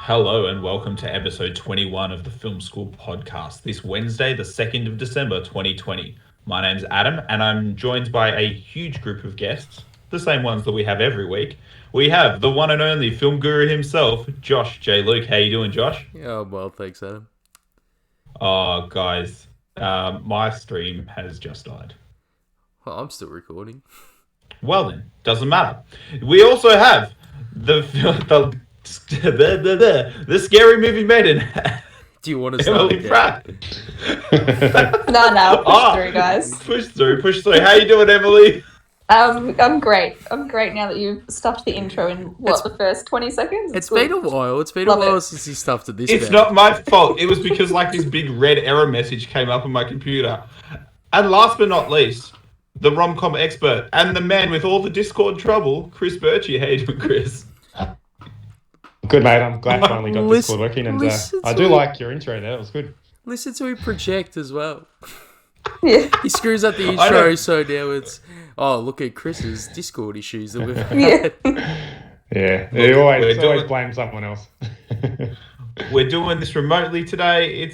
Hello and welcome to episode 21 of the Film School podcast. This Wednesday, the 2nd of December 2020. My name's Adam and I'm joined by a huge group of guests, the same ones that we have every week. We have the one and only film guru himself, Josh J. Luke. How you doing, Josh? Yeah, well, thanks, Adam. Oh, guys, my stream has just died. Well, I'm still recording. Well then, doesn't matter. We also have the the scary movie maiden. Do you want to start Emily again? Pratt. No, push through, guys. Push through. How you doing, Emily? I'm great. I'm great now that you've stuffed the intro in, the first 20 seconds? It's been a while. It's been Love a while it. since he stuffed it this It's bad. not my fault. It was because this big red error message came up on my computer. And last but not least, the rom-com expert and the man with all the Discord trouble, Chris Birchie. How you doing, Chris? Good, mate. I'm glad I finally got Discord working, and I do like your intro there. It was good. Listen to him project as well. Yeah. He screws up the intro, so now it's, oh, look at Chris's Discord issues that we've had. Yeah. He always blame someone else. We're doing this remotely today.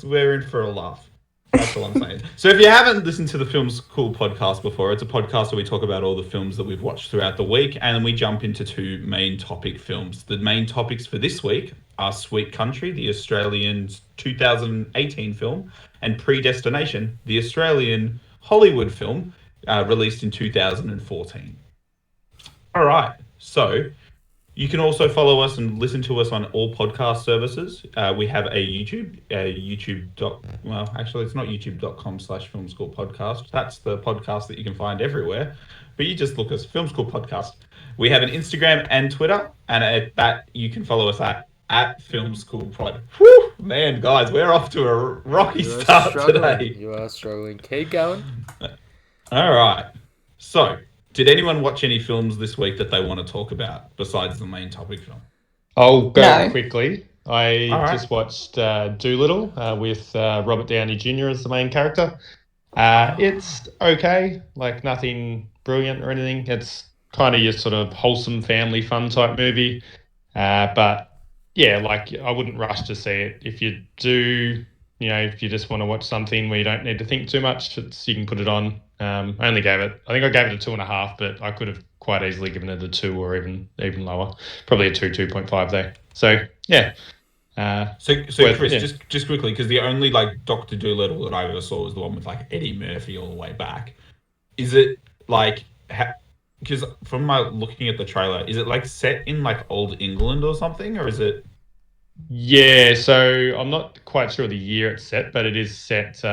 We're in for a laugh. That's all I'm saying. So if you haven't listened to the Film School podcast before, it's a podcast where we talk about all the films that we've watched throughout the week, and then we jump into two main topic films. The main topics for this week are Sweet Country, the Australian 2018 film, and Predestination, the Australian Hollywood film, released in 2014. All right, so you can also follow us and listen to us on all podcast services. We have a YouTube, it's not youtube.com/Film School Podcast. That's the podcast that you can find everywhere. But you just look us Film School Podcast. We have an Instagram and Twitter, and at that you can follow us at Film School Pod. Whew, man, guys, we're off to a rocky start today. You are struggling. Keep going. All right. So, did anyone watch any films this week that they want to talk about besides the main topic film? I'll go No. quickly. I just watched Doolittle with Robert Downey Jr. as the main character. It's okay, like nothing brilliant or anything. It's kind of your sort of wholesome family fun type movie. But yeah, like I wouldn't rush to see it. If you do, if you just want to watch something where you don't need to think too much, you can put it on. I think I gave it a 2.5, but I could have quite easily given it a 2 or even lower. Probably a 2.5 though. So yeah. So Chris, yeah. just quickly, because the only Dr. Dolittle that I ever saw was the one with Eddie Murphy all the way back. Is it because from my looking at the trailer, is it set in old England or something, or is it? Yeah, so I'm not quite sure the year it's set, but it is set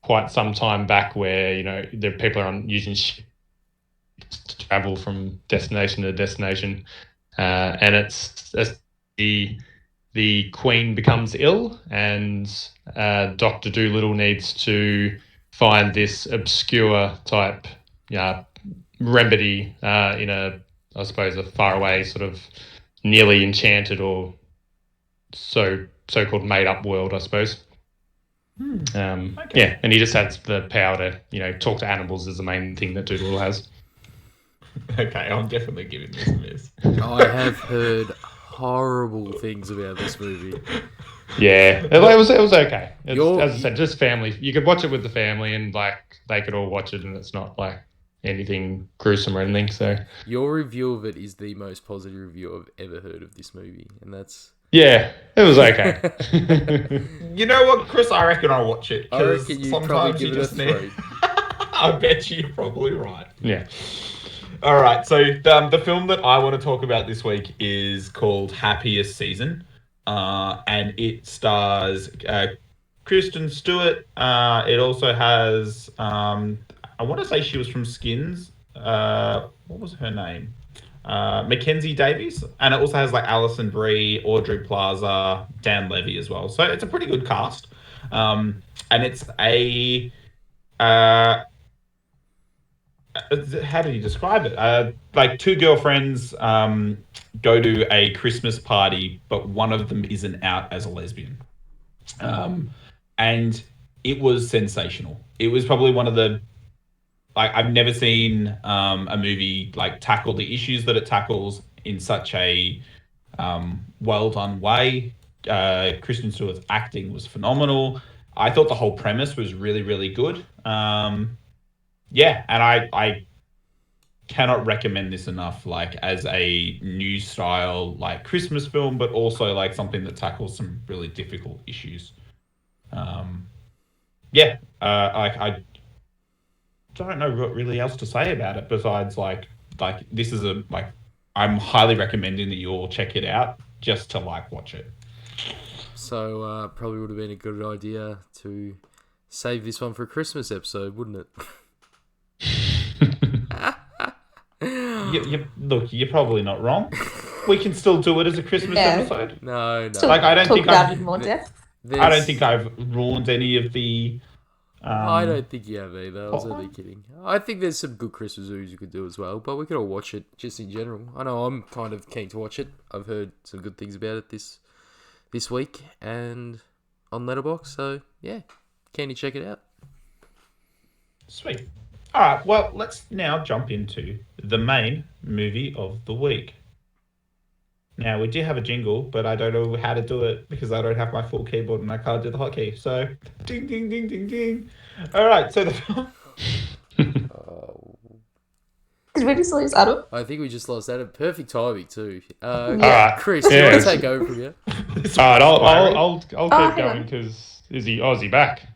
quite some time back where the people are using ships to travel from destination to destination, and it's the Queen becomes ill, and Dr. Dolittle needs to find this obscure type remedy in a faraway sort of nearly enchanted or so-called made-up world, I suppose. Okay. Yeah, and he just has the power to, talk to animals is the main thing that Doolittle has. Okay, I'm definitely giving this a miss. I have heard horrible things about this movie. Yeah, it was okay. As I said, just family. You could watch it with the family, and they could all watch it, and it's not anything gruesome or anything. So your review of it is the most positive review I've ever heard of this movie, and that's. Yeah, it was okay. You know what, Chris? I reckon I'll watch it. I reckon you probably give it a 3. I bet you're probably right. Yeah. All right, so the film that I want to talk about this week is called Happiest Season, and it stars Kristen Stewart. It also has, I want to say she was from Skins. What was her name? Mackenzie Davies, and it also has Alison Brie, Audrey Plaza, Dan Levy as well. So it's a pretty good cast, and it's a how do you describe it? Two girlfriends go to a Christmas party, but one of them isn't out as a lesbian, and it was sensational. It was probably one of the I've never seen a movie tackle the issues that it tackles in such a well done way. Kristen Stewart's acting was phenomenal. I thought the whole premise was really, really good. Yeah, and I cannot recommend this enough, like as a new style like Christmas film, but also like something that tackles some really difficult issues. Yeah, I don't know what really else to say about it besides like this is a like I'm highly recommending that you all check it out just to like watch it. So probably would have been a good idea to save this one for a Christmas episode, wouldn't it? Look, you're probably not wrong. We can still do it as a Christmas episode. No. Still like I don't talk think about I've, it in more depth. I don't think I've ruined any of the. I don't think you have either. I was only kidding. I think there's some good Christmas movies you could do as well, but we could all watch it just in general. I know I'm kind of keen to watch it. I've heard some good things about it this week and on Letterboxd. So yeah, keen to check it out. Sweet. All right. Well, let's now jump into the main movie of the week. Now, we do have a jingle, but I don't know how to do it because I don't have my full keyboard and I can't do the hotkey. So, ding, ding, ding, ding, ding. All right, so the film... Did we just lose Adam? I think we just lost Adam. Perfect timing, too. Yeah. Chris, do you want to take over from here? All right, I'll keep going because is he back?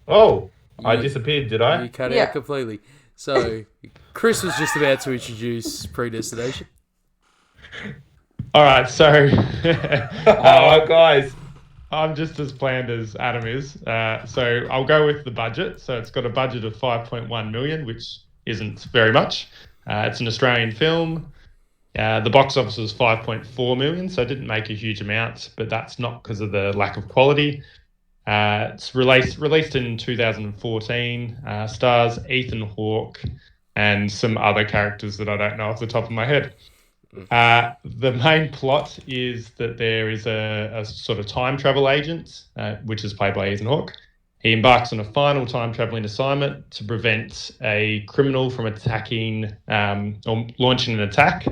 Oh, I disappeared, did I? You cut out completely. So, Chris was just about to introduce Predestination. All right, so guys, I'm just as planned as Adam is. So I'll go with the budget. So it's got a budget of 5.1 million, which isn't very much. It's an Australian film. The box office was 5.4 million, so it didn't make a huge amount, but that's not because of the lack of quality. It's released in 2014. Stars Ethan Hawke and some other characters that I don't know off the top of my head. The main plot is that there is a sort of time travel agent, which is played by Ethan Hawke. He embarks on a final time traveling assignment to prevent a criminal from attacking or launching an attack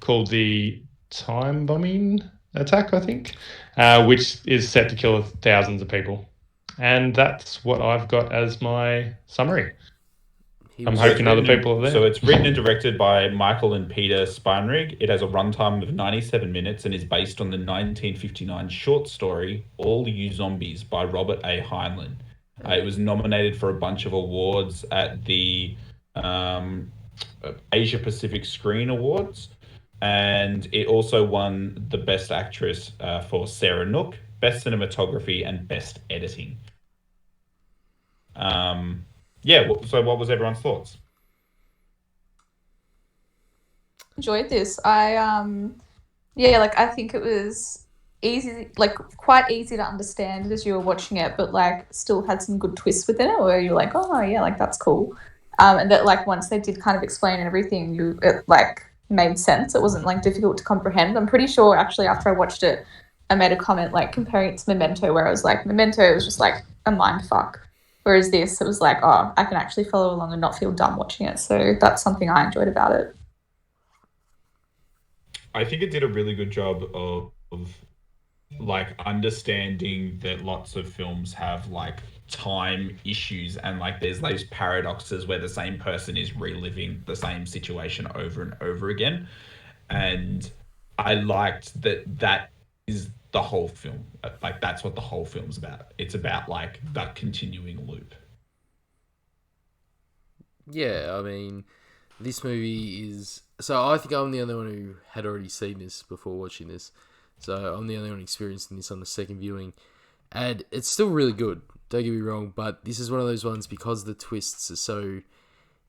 called the time bombing attack, I think, which is set to kill thousands of people. And that's what I've got as my summary. I'm hoping other people are there. So it's written and directed by Michael and Peter Spinrig. It has a runtime of 97 minutes and is based on the 1959 short story All You Zombies by Robert A. Heinlein. It was nominated for a bunch of awards at the Asia Pacific Screen Awards, and it also won the Best Actress for Sarah Nook, Best Cinematography, and Best Editing. Yeah, so what was everyone's thoughts? Enjoyed this. I think it was easy, like quite easy to understand as you were watching it, but like still had some good twists within it where you're like, oh yeah, like that's cool. And that like once they did kind of explain everything, it like made sense. It wasn't like difficult to comprehend. I'm pretty sure actually after I watched it, I made a comment like comparing it to Memento, where I was like, Memento was just like a mind fuck. Whereas this, it was like, oh, I can actually follow along and not feel dumb watching it. So that's something I enjoyed about it. I think it did a really good job of like understanding that lots of films have like time issues and like there's those paradoxes where the same person is reliving the same situation over and over again. And I liked that is the whole film. Like that's what the whole film's about. It's about like that continuing loop. Yeah, I mean, this movie is... So I think I'm the only one who had already seen this before watching this. So I'm the only one experiencing this on the second viewing. And it's still really good, don't get me wrong, but this is one of those ones because the twists are so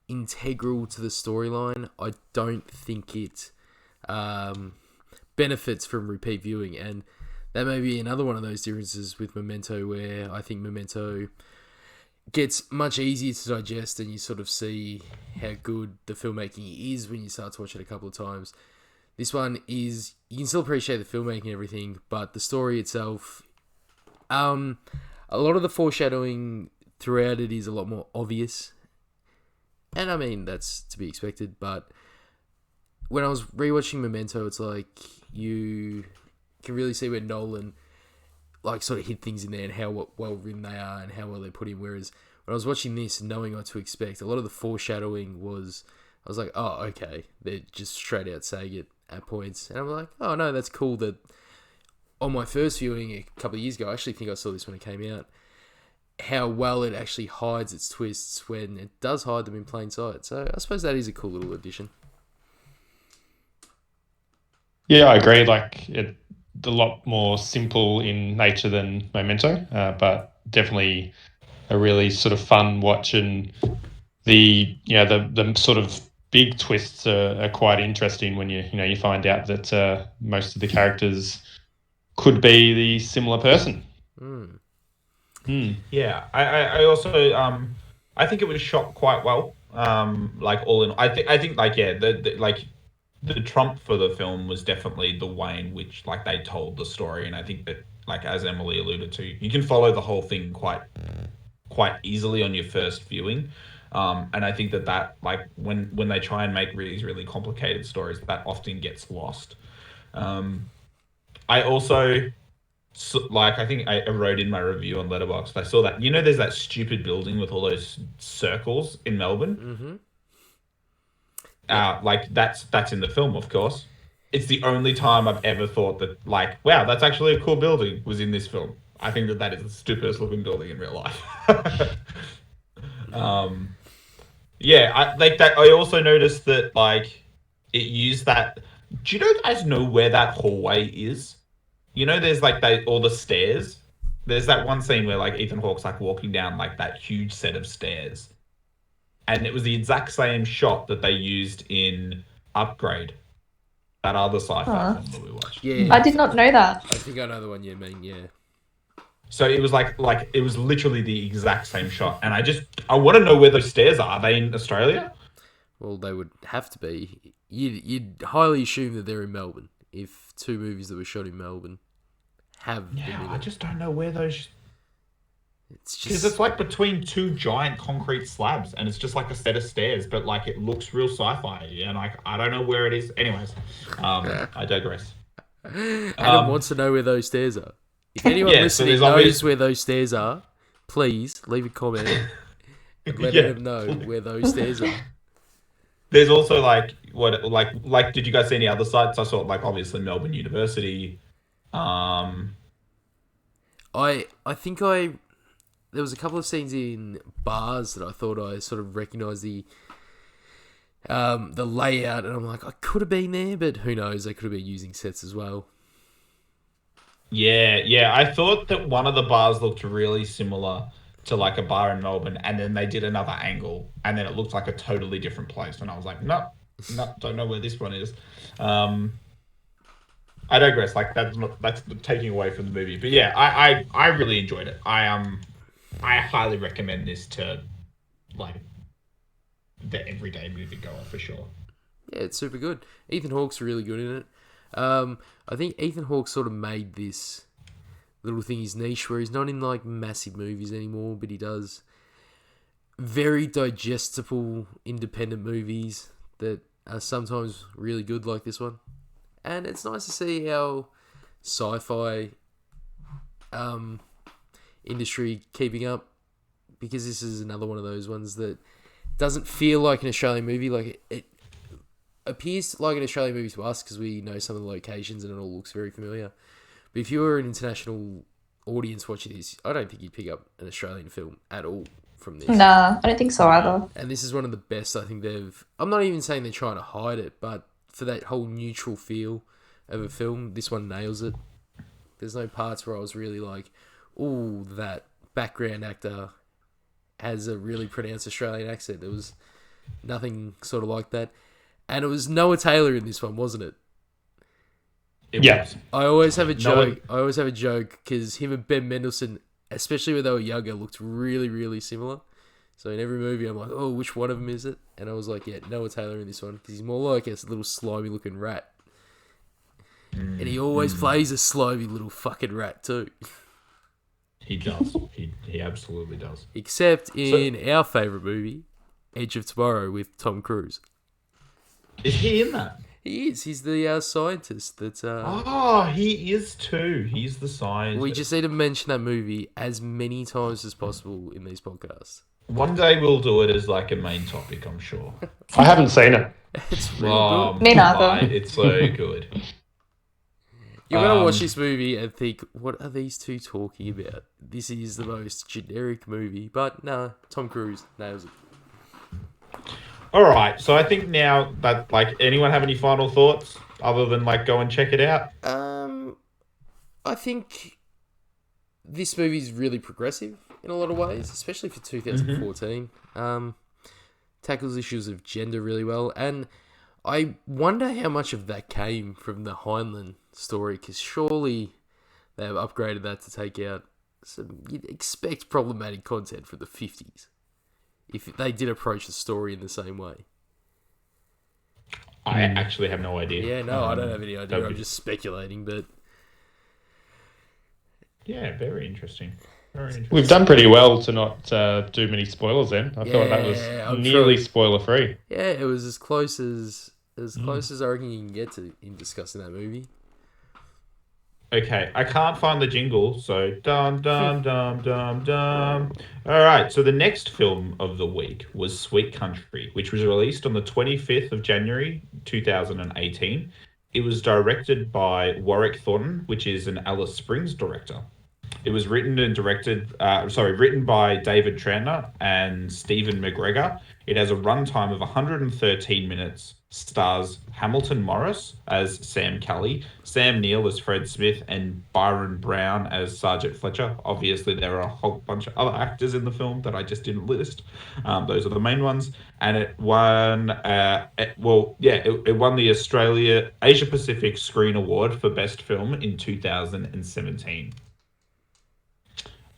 integral to the storyline, I don't think it benefits from repeat viewing. And that may be another one of those differences with Memento, where I think Memento gets much easier to digest and you sort of see how good the filmmaking is when you start to watch it a couple of times. This one is, you can still appreciate the filmmaking and everything, but the story itself, a lot of the foreshadowing throughout it is a lot more obvious. And I mean, that's to be expected, but when I was rewatching Memento, it's like you can really see where Nolan like sort of hid things in there and how well written they are and how well they put in. Whereas when I was watching this and knowing what to expect, a lot of the foreshadowing was, I was like, oh, okay, they're just straight out saying it at points. And I'm like, oh no, that's cool that on my first viewing a couple of years ago, I actually think I saw this when it came out, how well it actually hides its twists when it does hide them in plain sight. So I suppose that is a cool little addition. Yeah, I agree. Like, it's a lot more simple in nature than Memento, but definitely a really sort of fun watch, and the sort of big twists are quite interesting when you find out that most of the characters could be the similar person. Yeah, I also I think it was shot quite well. Like all in, I think like yeah, the trump for the film was definitely the way in which like they told the story, and I think that like as Emily alluded to, you can follow the whole thing quite easily on your first viewing. And I think that like when they try and make these really complicated stories, that often gets lost. I also like I think I wrote in my review on Letterboxd. I saw that there's that stupid building with all those circles in Melbourne. Mm-hmm. Like that's in the film, of course. It's the only time I've ever thought that like, wow, that's actually a cool building was in this film. I think that is the stupidest looking building in real life. Yeah, I like that. I also noticed that like it used that. Do you guys know where that hallway is? There's like all the stairs. There's that one scene where like Ethan Hawke's like walking down like that huge set of stairs, and it was the exact same shot that they used in Upgrade, that other sci-fi film that we watched. Yeah, I did not know that. I think I know the one you mean. Yeah. So it was like it was literally the exact same shot, and I want to know where those stairs are. Are they in Australia? Well, they would have to be. You'd highly assume that they're in Melbourne if two movies that were shot in Melbourne have. Yeah, I just don't know where those. It's because just it's like between two giant concrete slabs, and it's just like a set of stairs, but like it looks real sci-fi, and like I don't know where it is. Anyways, I digress. Adam wants to know where those stairs are. If anyone listening knows where those stairs are, please leave a comment and let them know where those stairs are. There's also like did you guys see any other sites? I saw like obviously Melbourne University. I think there was a couple of scenes in bars that I thought I sort of recognised the layout, and I'm like, I could have been there, but who knows? They could have been using sets as well. Yeah. I thought that one of the bars looked really similar to like a bar in Melbourne, and then they did another angle, and then it looked like a totally different place. And I was like, no, don't know where this one is. I digress. Like that's taking away from the movie, but yeah, I really enjoyed it. I highly recommend this to like the everyday moviegoer for sure. Yeah, it's super good. Ethan Hawke's really good in it. I think Ethan Hawke sort of made this little thing his niche, where he's not in like massive movies anymore, but he does very digestible independent movies that are sometimes really good, like this one. And it's nice to see how sci-fi industry keeping up, because this is another one of those ones that doesn't feel like an Australian movie. Like it appears like an Australian movie to us because we know some of the locations and it all looks very familiar. But if you were an international audience watching this, I don't think you'd pick up an Australian film at all from this. Nah, I don't think so either. And this is one of the best I think they've... I'm not even saying they're trying to hide it, but for that whole neutral feel of a film, this one nails it. There's no parts where I was really like, ooh, that background actor has a really pronounced Australian accent. There was nothing sort of like that. And it was Noah Taylor in this one, wasn't it? Yes. I always have a joke because him and Ben Mendelsohn, especially when they were younger, looked really, really similar. So in every movie, I'm like, oh, which one of them is it? And I was like, yeah, Noah Taylor in this one, because he's more like a little slimy looking rat. And he always plays a slimy little fucking rat too. He does. He absolutely does. Except in our favourite movie, Edge of Tomorrow with Tom Cruise. Is he in that? He is. He's the scientist that. Oh, he is too. He's the scientist. We just need to mention that movie as many times as possible in these podcasts. One day we'll do it as like a main topic, I'm sure. I haven't seen it. It's really good. Me neither. It's so good. You're going to watch this movie and think, what are these two talking about? This is the most generic movie. But no, Tom Cruise nails it. All right, so I think now that, like, anyone have any final thoughts other than, like, go and check it out? I think this movie is really progressive in a lot of ways, especially for 2014. Tackles issues of gender really well, and I wonder how much of that came from the Heinlein story, because surely they have upgraded that to take out some, you'd expect problematic content from the 50s if they did approach the story in the same way. I actually have no idea. Yeah, no, I don't have any idea. I'm just speculating, but... Yeah, very interesting. Very interesting. We've done pretty well to not do many spoilers then. I feel like that was nearly spoiler-free. Yeah, it was as close as I reckon you can get to in discussing that movie. Okay, I can't find the jingle, so dum dum dum dum dum. All right, so the next film of the week was Sweet Country, which was released on the 25th of January 2018. It was directed by Warwick Thornton, which is an Alice Springs director. It was written by David Tranter and Stephen McGregor. It has a runtime of 113 minutes, stars Hamilton Morris as Sam Kelly, Sam Neill as Fred Smith, and Byron Brown as Sergeant Fletcher. Obviously, there are a whole bunch of other actors in the film that I just didn't list. Those are the main ones. And it won, it won the Asia Pacific Screen Award for Best Film in 2017.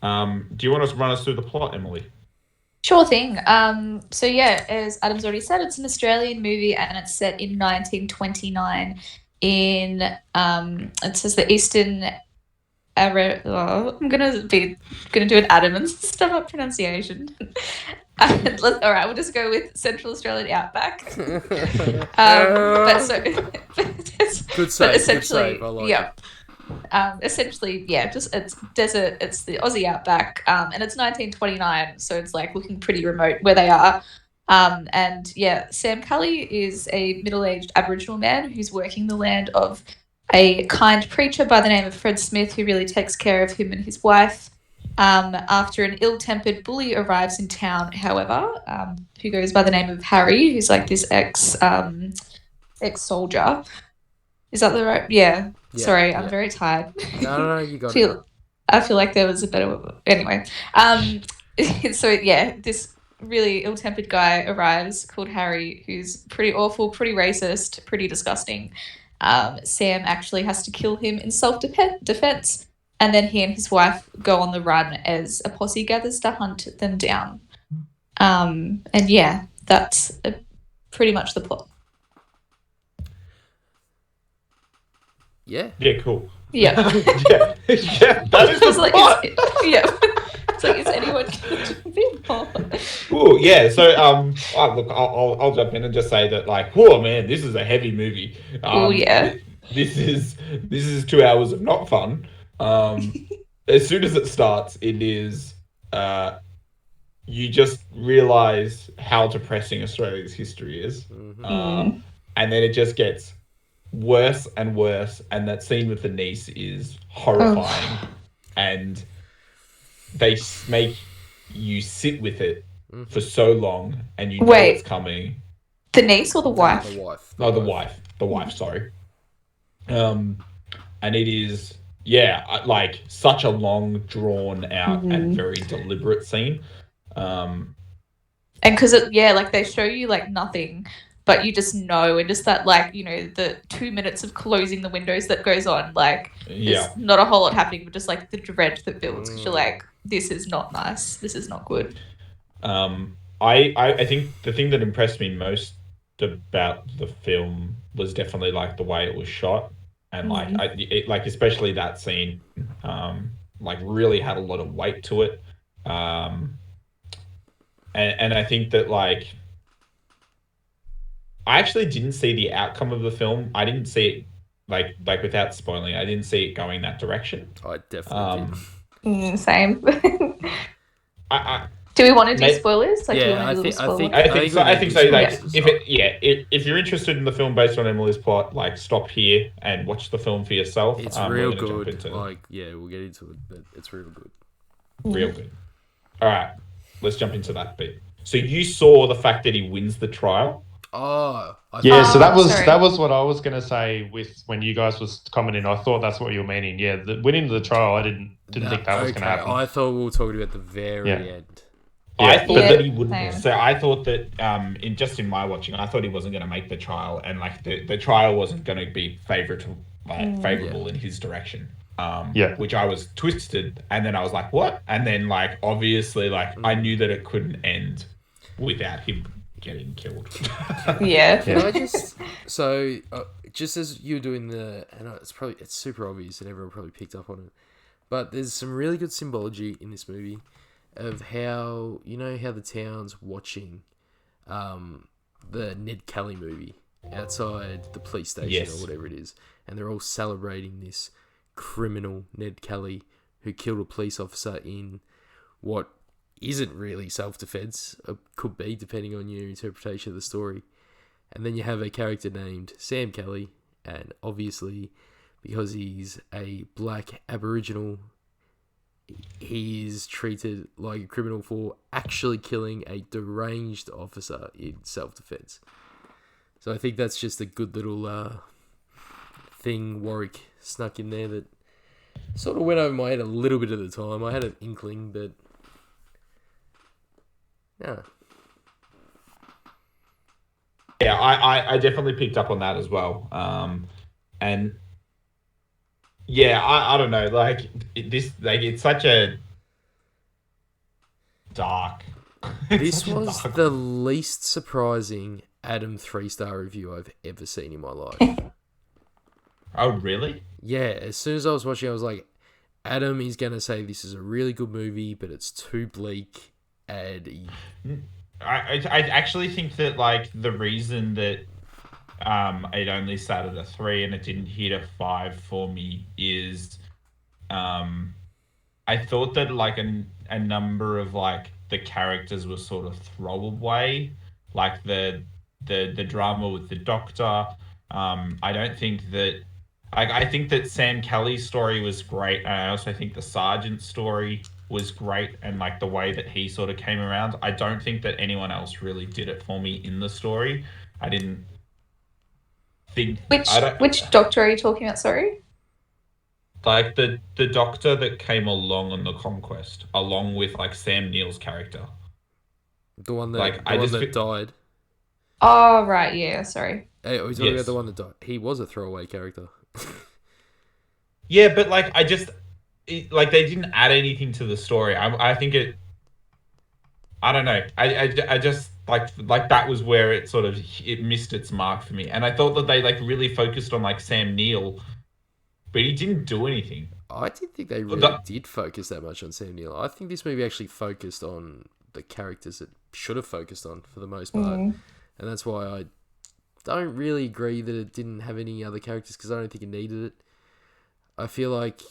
Do you want to run us through the plot, Emily? Sure thing. So yeah, as Adam's already said, it's an Australian movie and it's set in 1929 in it says the Eastern I'm gonna do an Adam and stuff up pronunciation. All right, we'll just go with Central Australian outback. Good save. I like it. Essentially, yeah, just it's desert. It's the Aussie outback, and it's 1929, so it's like looking pretty remote where they are. And yeah, Sam Cully is a middle-aged Aboriginal man who's working the land of a kind preacher by the name of Fred Smith, who really takes care of him and his wife. After an ill-tempered bully arrives in town, however, who goes by the name of Harry, who's like this ex-soldier. Is that the right? Yeah. Sorry, I'm very tired. No, you got it. I feel like there was a better... Anyway. So, yeah, this really ill-tempered guy arrives called Harry, who's pretty awful, pretty racist, pretty disgusting. Sam actually has to kill him in self-defense, and then he and his wife go on the run as a posse gathers to hunt them down. And, yeah, that's pretty much the plot. Yeah. Yeah, cool. Yeah. yeah, that is the plot. It's like, is anyone going to be more? Ooh, yeah. So, look, I'll jump in and just say that, like, oh man, this is a heavy movie. Yeah. This is 2 hours of not fun. As soon as it starts, it is. You just realize how depressing Australia's history is, and then it just gets worse and worse, and that scene with the niece is horrifying, and they make you sit with it for so long, and you know it's coming. The niece or the wife? The wife. The wife. Sorry. And it is, like such a long, drawn out, and very deliberate scene. And because like they show you like nothing. But you just know, and just that, like, you know, the 2 minutes of closing the windows that goes on, like, there's not a whole lot happening, but just, like, the dread that builds, because you're like, this is not nice, this is not good. I think the thing that impressed me most about the film was definitely, like, the way it was shot, and, like, especially that scene, like, really had a lot of weight to it, and I think that, like, I actually didn't see the outcome of the film. I didn't see it like without spoiling. I didn't see it going that direction. I definitely did. Same. I Do we want to do spoilers? Like, do we Yeah, want to do a little spoiler? think so. I think so. Like, spoilers. if you're interested in the film based on Emily's plot, like, stop here and watch the film for yourself. It's We're real gonna jump good. into Like, yeah, we'll get into it, but it's real good. real good. All right, let's jump into that bit. So you saw the fact that he wins the trial. Oh, Yeah, so that sorry. was what I was going to say with when you guys was commenting. I thought that's what you were meaning. Yeah, the winning the trial, I didn't think that was going to happen. I thought we were talking about the very end. I thought that he wouldn't. same. So I thought that in my watching, I thought he wasn't going to make the trial, and like the trial wasn't going to be favorable in his direction. Which I was twisted, and then I was like, what? And then like obviously like I knew that it couldn't end without him getting killed. Yeah. Can I just just as you're doing and it's super obvious and everyone probably picked up on it, but there's some really good symbology in this movie of how how the town's watching the Ned Kelly movie outside the police station or whatever it is, and they're all celebrating this criminal Ned Kelly who killed a police officer in what isn't really self-defense, could be depending on your interpretation of the story. And then you have a character named Sam Kelly, and obviously because he's a black Aboriginal, he is treated like a criminal for actually killing a deranged officer in self-defense. So I think that's just a good little thing Warwick snuck in there that sort of went over my head a little bit at the time. I had an inkling, but yeah. Yeah, I definitely picked up on that as well. And yeah, I don't know, like it's such a dark. This was the least surprising Adam 3-star review I've ever seen in my life. Oh, really? Yeah, as soon as I was watching, I was like, Adam is going to say this is a really good movie, but it's too bleak. And I actually think that like the reason that it only sat at a 3 and it didn't hit a 5 for me is I thought that like a number of like the characters were sort of throwaway, like the drama with the doctor. I don't think that I think that Sam Kelly's story was great, and I also think the sergeant's story was great, and like the way that he sort of came around. I don't think that anyone else really did it for me in the story. I didn't think Which doctor are you talking about? Sorry. Like the doctor that came along on the conquest, along with like Sam Neill's character. The one that died. Oh right, yeah. Sorry. Hey, are we talking about the one that died? He was a throwaway character. Yeah, but like they didn't add anything to the story. I think it. I don't know. I just like that was where it sort of missed its mark for me, and I thought that they like really focused on like Sam Neill, but he didn't do anything. I didn't think they really did focus that much on Sam Neill. I think this movie actually focused on the characters it should have focused on for the most part, and that's why I don't really agree that it didn't have any other characters, because I don't think it needed it. I feel like,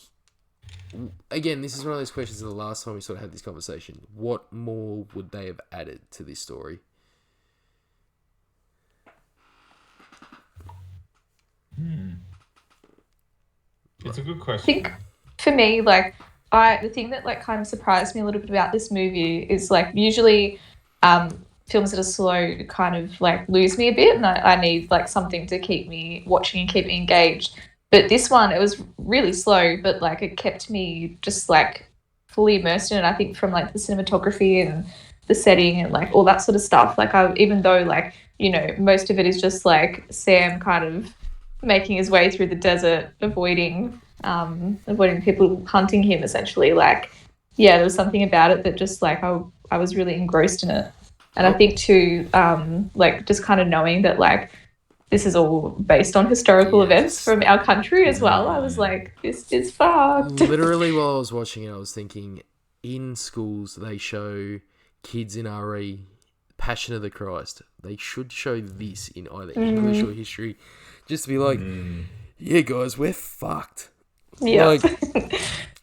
again, this is one of those questions of the last time we sort of had this conversation. What more would they have added to this story? It's a good question. I think for me, like, the thing that like kind of surprised me a little bit about this movie is like usually films that are slow kind of like lose me a bit, and I need like something to keep me watching and keep me engaged. But this one, it was really slow, but like it kept me just like fully immersed in it. I think from like the cinematography and the setting and like all that sort of stuff. Like even though like, you know, most of it is just like Sam kind of making his way through the desert, avoiding people hunting him essentially. Like, yeah, there was something about it that just like I was really engrossed in it. And I think too, like just kind of knowing that like this is all based on historical events from our country as well. I was like, this is fucked. Literally, while I was watching it, I was thinking, in schools they show kids in RE Passion of the Christ. They should show this in either English or history, just to be like, yeah, guys, we're fucked. Yeah. Like,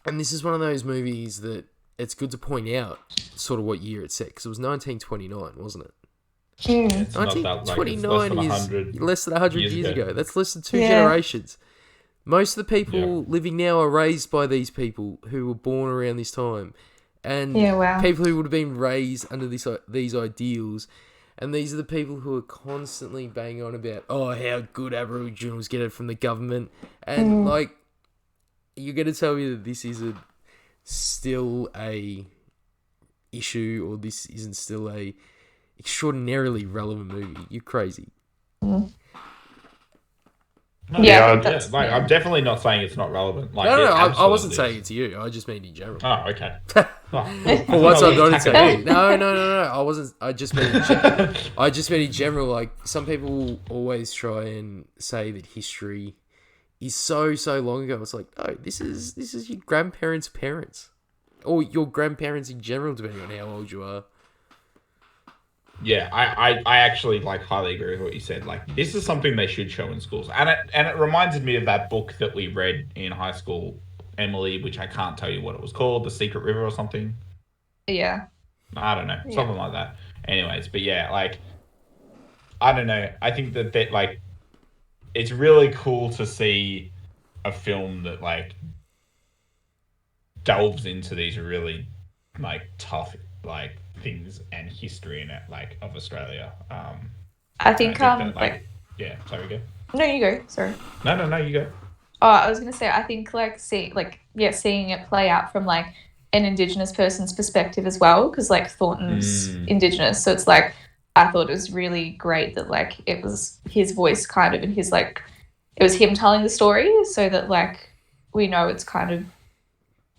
and this is one of those movies that it's good to point out sort of what year it's set, because it was 1929, wasn't it? It's not that, like, it's 1929 is less than 100 years ago. That's less than two generations. Most of the people living now are raised by these people who were born around this time. And people who would have been raised under these ideals. And these are the people who are constantly banging on about, oh, how good Aboriginals get it from the government. And, like, you're going to tell me that this isn't still a issue, or this isn't still a extraordinarily relevant movie. You're crazy. No, Yeah, I'm definitely not saying it's not relevant. Like, no, I wasn't saying it to you. I just mean in general. Oh, okay. Well, what's I'm not saying? No. I wasn't. I just meant in general. Like, some people always try and say that history is so long ago. It's like, no, this is your grandparents' parents, or your grandparents in general, depending on how old you are. Yeah, I actually like highly agree with what you said. Like, this is something they should show in schools, and it reminded me of that book that we read in high school, Emily, which I can't tell you what it was called, The Secret River or something. Yeah. I don't know, something like that. Anyways, but yeah, like, I don't know. I think that like, it's really cool to see a film that like delves into these really like tough like things and history in it, like, of Australia. I think that, like, yeah. Sorry, go. No, you go. Sorry. No, you go. Oh, I was gonna say, I think like seeing it play out from like an Indigenous person's perspective as well, because like Thornton's Indigenous, so it's like, I thought it was really great that like it was his voice kind of, and his like, it was him telling the story, so that like we know it's kind of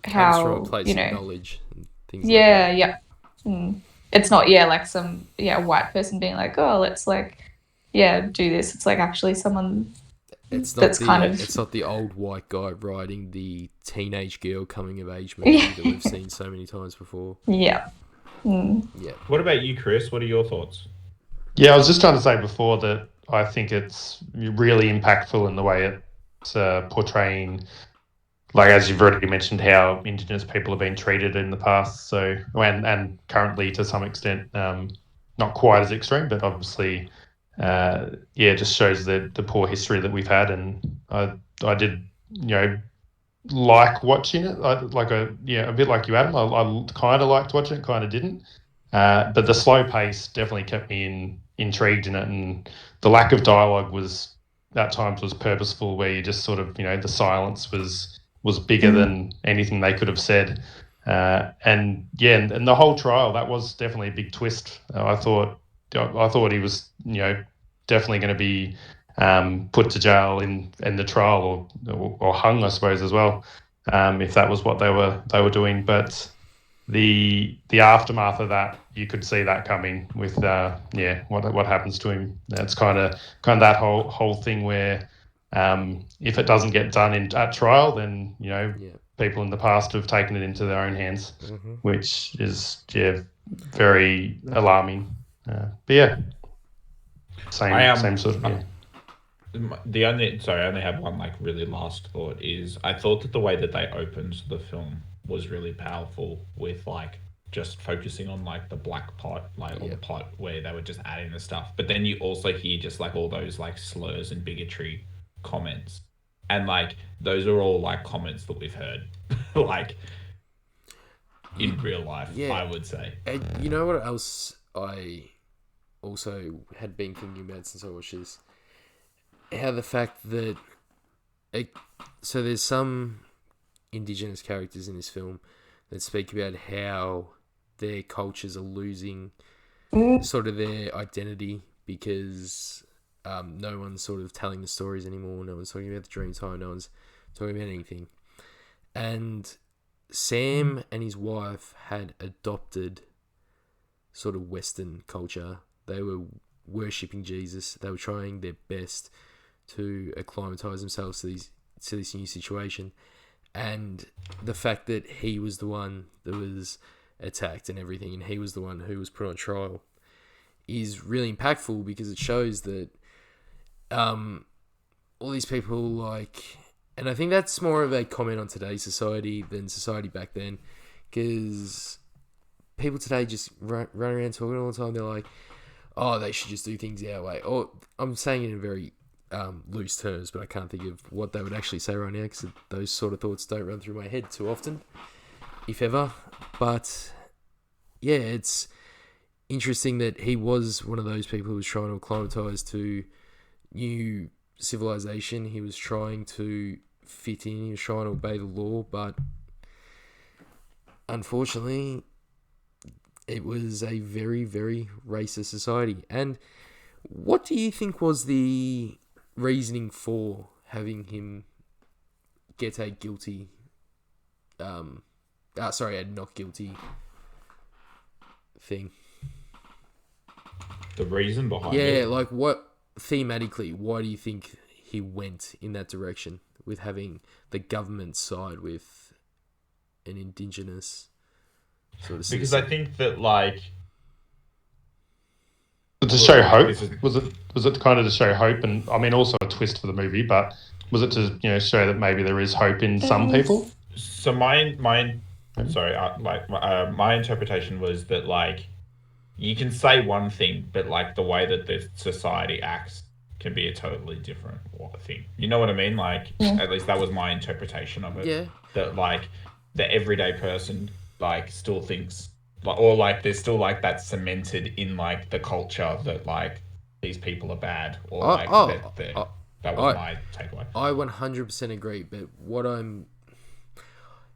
how, from a place you know, of knowledge and things like that. Yeah. It's not like some white person being like, oh, let's like do this. It's like actually someone it's not that's the, kind of, it's not the old white guy writing the teenage girl coming of age movie that we've seen so many times before. Yeah. What about you, Chris? What are your thoughts? Yeah, I was just trying to say before that I think it's really impactful in the way it's portraying, like, as you've already mentioned, how Indigenous people have been treated in the past. So, and currently to some extent, not quite as extreme, but obviously, it just shows the poor history that we've had. And I did, like watching it, a bit like you, Adam. I kind of liked watching it, kind of didn't. But the slow pace definitely kept me intrigued in it, and the lack of dialogue was at times was purposeful, where you just sort of, the silence was bigger than anything they could have said. And the whole trial, that was definitely a big twist. I thought he was, definitely going to be put to jail in the trial, or hung, I suppose, as well, if that was what they were doing. But the aftermath of that, you could see that coming with what happens to him. That's kind of that whole thing where, if it doesn't get done at trial, then people in the past have taken it into their own hands, which is very alarming. Same sort of. I only have one like really last thought. Is I thought that the way that they opened the film was really powerful, with like just focusing on like the black pot, or the pot where they were just adding the stuff. But then you also hear just like all those like slurs and bigotry comments, and like those are all like comments that we've heard like in real life, I would say. And you know what else I also had been thinking about since I watched this? How the fact that so there's some Indigenous characters in this film that speak about how their cultures are losing sort of their identity, because no one's sort of telling the stories anymore. No one's talking about the dream time. No one's talking about anything. And Sam and his wife had adopted sort of Western culture. They were worshipping Jesus. They were trying their best to acclimatize themselves to this new situation. And the fact that he was the one that was attacked and everything, and he was the one who was put on trial, is really impactful because it shows that all these people like, and I think that's more of a comment on today's society than society back then, because people today just run around talking all the time. They're like, oh, they should just do things our way. Or I'm saying it in very loose terms, but I can't think of what they would actually say right now because those sort of thoughts don't run through my head too often, if ever. But yeah, it's interesting that he was one of those people who was trying to acclimatise to new civilization. He was trying to fit in. He was trying to obey the law, but unfortunately, it was a very, very racist society. And what do you think was the reasoning for having him get a guilty, a not guilty thing? The reason behind it? Yeah, like what, thematically, why do you think he went in that direction with having the government side with an indigenous sort of Because citizen? I think that, like... To show hope? Was it kind of to show hope, and I mean also a twist for the movie, but was it to show that maybe there is hope in some people? So my interpretation was that, like, you can say one thing, but like the way that the society acts can be a totally different thing. You know what I mean? Like, at least that was my interpretation of it. Yeah. That like the everyday person like still thinks like, or like there's still like that cemented in like the culture that like these people are bad, or that was my takeaway. I 100% agree, but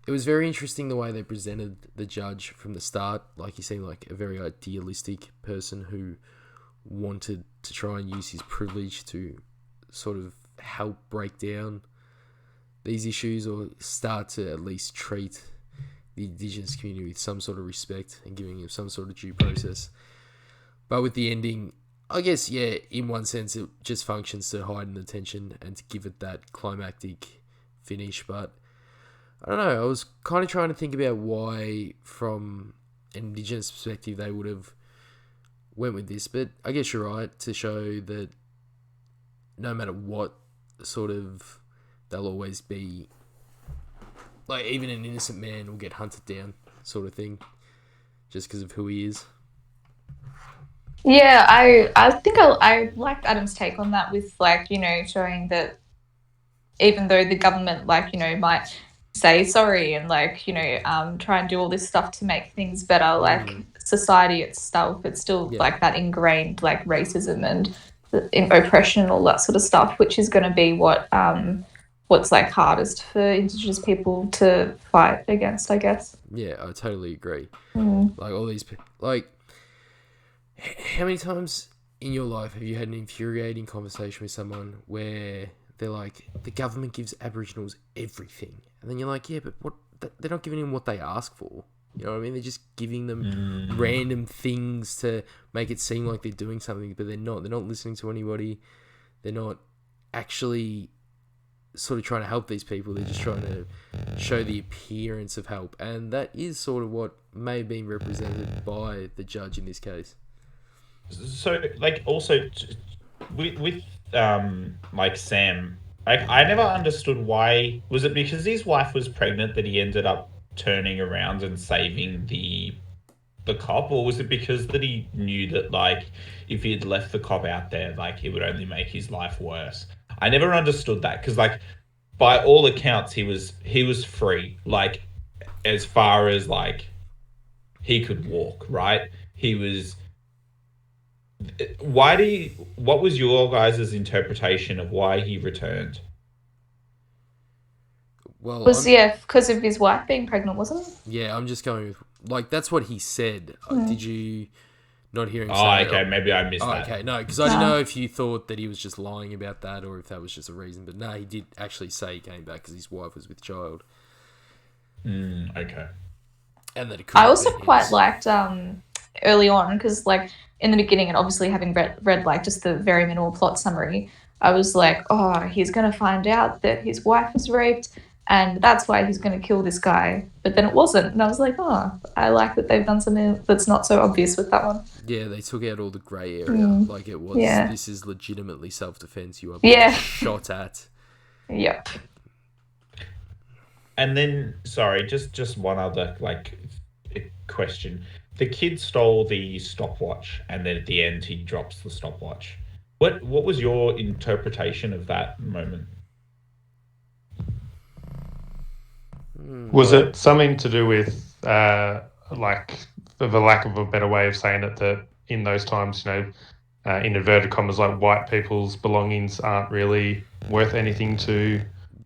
it was very interesting the way they presented the judge from the start. Like, he seemed like a very idealistic person who wanted to try and use his privilege to sort of help break down these issues, or start to at least treat the Indigenous community with some sort of respect and giving him some sort of due process. But with the ending, I guess, yeah, in one sense, it just functions to heighten the tension and to give it that climactic finish. But I don't know, I was kind of trying to think about why, from an Indigenous perspective, they would have went with this. But I guess you're right, to show that no matter what, sort of, they'll always be, like, even an innocent man will get hunted down, sort of thing, just because of who he is. Yeah, I think I liked Adam's take on that, with, like, showing that even though the government, like, might say sorry and, like, try and do all this stuff to make things better, like, society itself, it's still like that ingrained, like, racism and oppression and all that sort of stuff, which is going to be what's like hardest for Indigenous people to fight against, I guess. Yeah, I totally agree. Like, all these, like, how many times in your life have you had an infuriating conversation with someone where they're like, the government gives Aboriginals everything, and then you're like, yeah, but what? They're not giving them what they ask for. You know what I mean? They're just giving them random things to make it seem like they're doing something, but they're not. They're not listening to anybody. They're not actually sort of trying to help these people. They're just trying to show the appearance of help, and that is sort of what may have been represented by the judge in this case. So, like, also with like Sam, like, I never understood why. Was it because his wife was pregnant that he ended up turning around and saving the cop, or was it because that he knew that, like, if he had left the cop out there, like, it would only make his life worse? I never understood that, because, like, by all accounts, he was free, like, as far as, like, he could walk, right? He was. What was your guys' interpretation of why he returned? Well, because of his wife being pregnant, wasn't it? Yeah, I'm just going with, like, that's what he said. Did you not hear him say that? Oh, okay, maybe I missed that. Okay, no, because I didn't know if you thought that he was just lying about that or if that was just a reason. But no, he did actually say he came back because his wife was with child. Okay. And that it I also quite liked early on, because, like, in the beginning, and obviously having read like just the very minimal plot summary, I was like, oh, he's going to find out that his wife was raped, and that's why he's going to kill this guy. But then it wasn't, and I was like, oh, I like that they've done something that's not so obvious with that one. Yeah, they took out all the grey area. Like it was, this is legitimately self-defense. You are being shot at. Yep. And then, sorry, just one other question. The kid stole the stopwatch, and then at the end he drops the stopwatch. What was your interpretation of that moment? Was it something to do with, for the lack of a better way of saying it, that in those times, in inverted commas, like white people's belongings aren't really worth anything to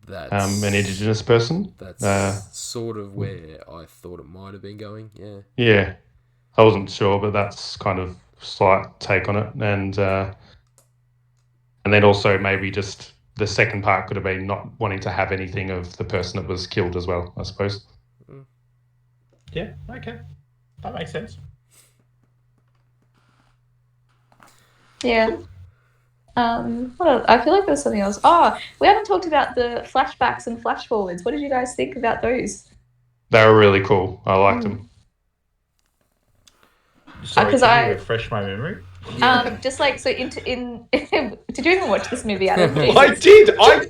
an Indigenous person? That's sort of where I thought it might have been going, yeah. Yeah, I wasn't sure, but that's kind of slight take on it. And then also maybe just the second part could have been not wanting to have anything of the person that was killed as well, I suppose. Yeah, okay. That makes sense. Yeah. What else? I feel like there was something else. Oh, we haven't talked about the flashbacks and flash forwards. What did you guys think about those? They were really cool. I liked them. Sorry, can you refresh my memory? Just like so. Did you even watch this movie, Adam? I did. I'm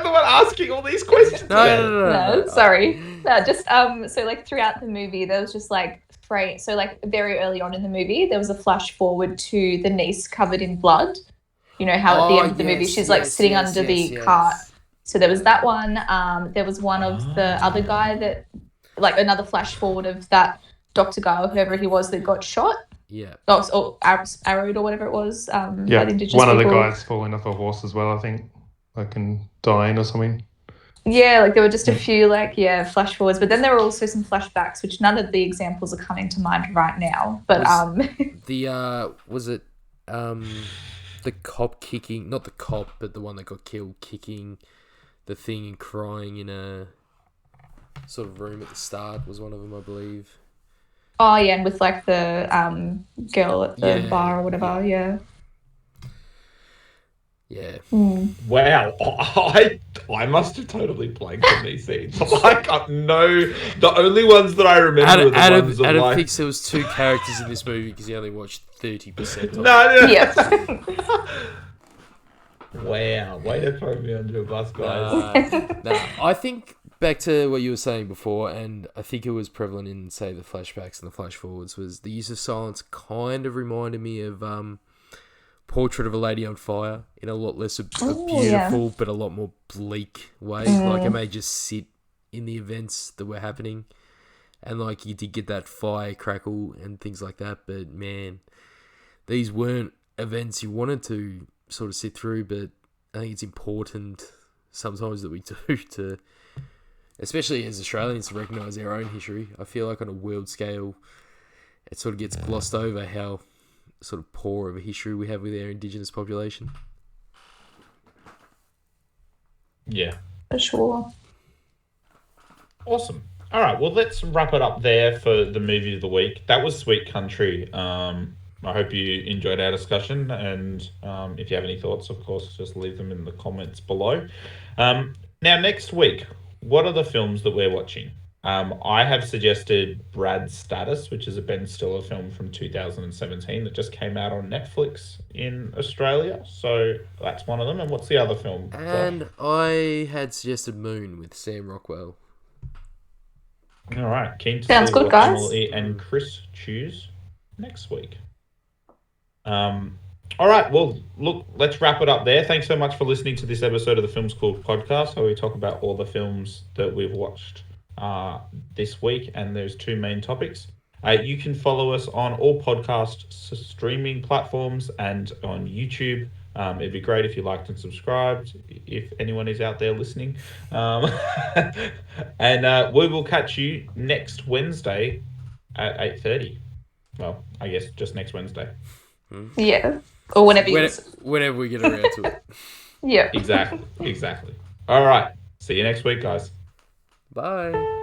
the one asking all these questions. No, sorry. No, just So like throughout the movie, there was just like so like very early on in the movie, there was a flash forward to the niece covered in blood. You know how at the end of the movie she's like sitting under the cart. So there was that one. There was one of the other guy that, like another flash forward of that Dr. Guy or whoever he was that got shot. Yeah. Or arrowed or whatever it was. By the Indigenous one of the people. guys falling off a horse as well, I think. Like dying or something. Yeah, like there were just a few flash forwards, but then there were also some flashbacks, which none of the examples are coming to mind right now. But was it the cop kicking, not the cop, but the one that got killed, kicking the thing and crying in a sort of room at the start was one of them, I believe. Oh yeah, and with like the girl at the bar or whatever, yeah. Yeah. Wow, I must have totally blanked on these scenes. Like, no, the only ones that I remember are the ones of Adam thinks there was 2 characters in this movie because he only watched 30%. No. Yeah. Wow, way to throw me under a bus, guys. I think back to what you were saying before, and I think it was prevalent in, say, the flashbacks and the flash forwards, was the use of silence kind of reminded me of Portrait of a Lady on Fire in a lot less beautiful but a lot more bleak way. Like it may just sit in the events that were happening, and like you did get that fire crackle and things like that, but man, these weren't events you wanted to sort of sit through. But I think it's important sometimes that we do to, especially as Australians, to recognise our own history. I feel like on a world scale it sort of gets glossed over how sort of poor of a history we have with our Indigenous population. Yeah. For sure. Awesome. All right, well, let's wrap it up there for the movie of the week. That was Sweet Country. I hope you enjoyed our discussion, and if you have any thoughts, of course, just leave them in the comments below. Now, next week, what are the films that we're watching? I have suggested Brad's Status, which is a Ben Stiller film from 2017 that just came out on Netflix in Australia. So that's one of them. And what's the other film? And I had suggested Moon with Sam Rockwell. All right. Keen to Sounds see good, what guys. Emily and Chris choose next week. All right. Well, look, let's wrap it up there. Thanks so much for listening to this episode of the Film School podcast, where we talk about all the films that we've watched this week, and there's 2 main topics. You can follow us on all podcast streaming platforms and on YouTube. It'd be great if you liked and subscribed, if anyone is out there listening. And we will catch you next Wednesday at 8:30. Well, I guess just next Wednesday. Yeah. Or whenever we get around to it. Yeah. Exactly. All right. See you next week, guys. Bye.